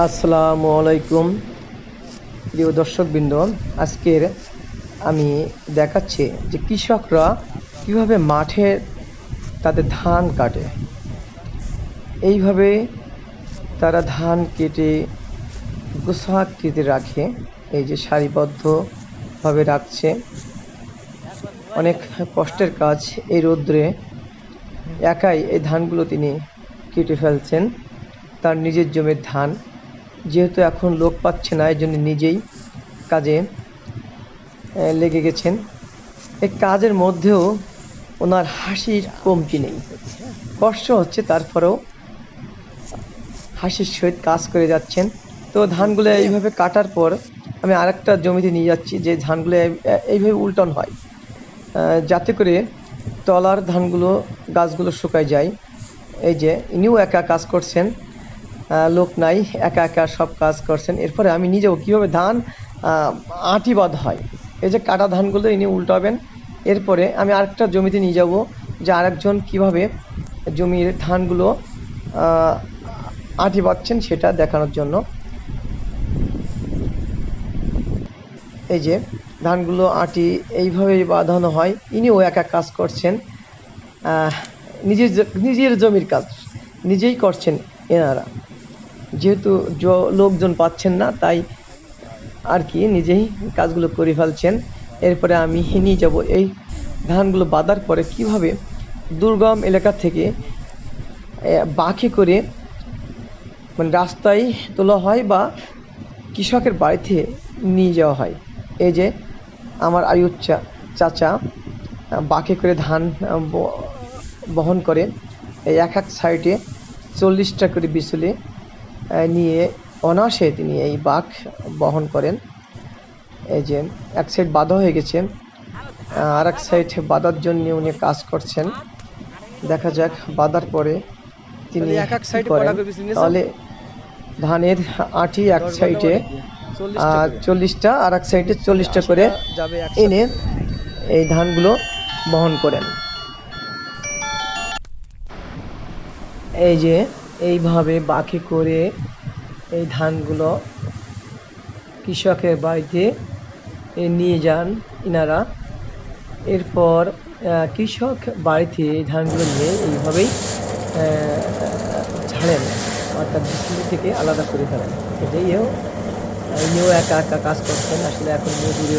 আসসালামু আলাইকুম প্রিয় দর্শকবৃন্দ। আজকের আমি দেখাচ্ছি যে কৃষকরা কীভাবে মাঠে তাদের ধান কাটে। এইভাবে তারা ধান কেটে গোছাকৃতি রাখে। এই যে সারিবদ্ধভাবে রাখছে, অনেক কষ্টের কাজ। এই রৌদ্রে একাই এই ধানগুলো তিনি কেটে ফেলছেন, তার নিজের জমির ধান। যেহেতু এখন লোক পাচ্ছে না, এই জন্য নিজেই কাজে লেগে গেছেন। এই কাজের মধ্যেও ওনার হাসির কমতি নেই। কষ্ট হচ্ছে, তারপরেও হাসির সহিত কাজ করে যাচ্ছেন। তো ধানগুলো এইভাবে কাটার পর আমি আরেকটা জমিতে নিয়ে যাচ্ছি, যে ধানগুলো এইভাবে উল্টন হয়, যাতে করে তলার ধানগুলো গাছগুলো শুকায় যায়। এই যে ইনিও একা কাজ করছেন, লোক নাই, একা একা সব কাজ করছেন। এরপরে আমি নিজেও কীভাবে ধান আঁটি বাঁধা হয়, এই যে কাটা ধানগুলো ইনি উল্টাবেন। এরপরে আমি আরেকটা জমিতে নিয়ে যাব, যে আরেকজন কীভাবে জমির ধানগুলো আঁটি বাঁধছেন সেটা দেখানোর জন্য। এই যে ধানগুলো আঁটি এইভাবেই বাঁধানো হয়। ইনিও একা কাজ করছেন, নিজের জমির কাজ নিজেই করছেন এনারা। যেহেতু লোকজন পাচ্ছেন না, তাই আর কি নিজেই কাজগুলো করে ফেলছেন। এরপরে আমি নিয়ে যাব এই ধানগুলো বাঁধার পরে কিভাবে দুর্গম এলাকা থেকে বাঁকে করে মানে রাস্তায় তোলা হয় বা কৃষকের বাড়িতে নিয়ে যাওয়া হয়। এই যে আমার আয়ুর চাচা বাঁকে করে ধান বহন করে। এই এক সাইডে 40টা করে বিচুলি নিয়ে অনায়াসে তিনি এই বাঁক বহন করেন। এই যে এক সাইড বাঁধা হয়ে গেছে, আর এক সাইড বাঁধার জন্য উনি কাজ করছেন। দেখা যাক বাঁধার পরে তিনি করেন। তাহলে ধানের আঁটি এক সাইডে 40টা, আর এক সাইডে 40টা করে এনে এই ধানগুলো বহন করেন। এই যে এইভাবে বাঁকে করে এই ধানগুলো কৃষকের বাড়িতে নিয়ে যান ইনারা। এরপর কৃষক বাড়িতে এই ধানগুলো নিয়ে এইভাবেই ঝাড়েন, অর্থাৎ বিচুলি থেকে আলাদা করে ফেলেন। এটাইও ইনিও একা একা কাজ করছেন। আসলে এখন মজুরি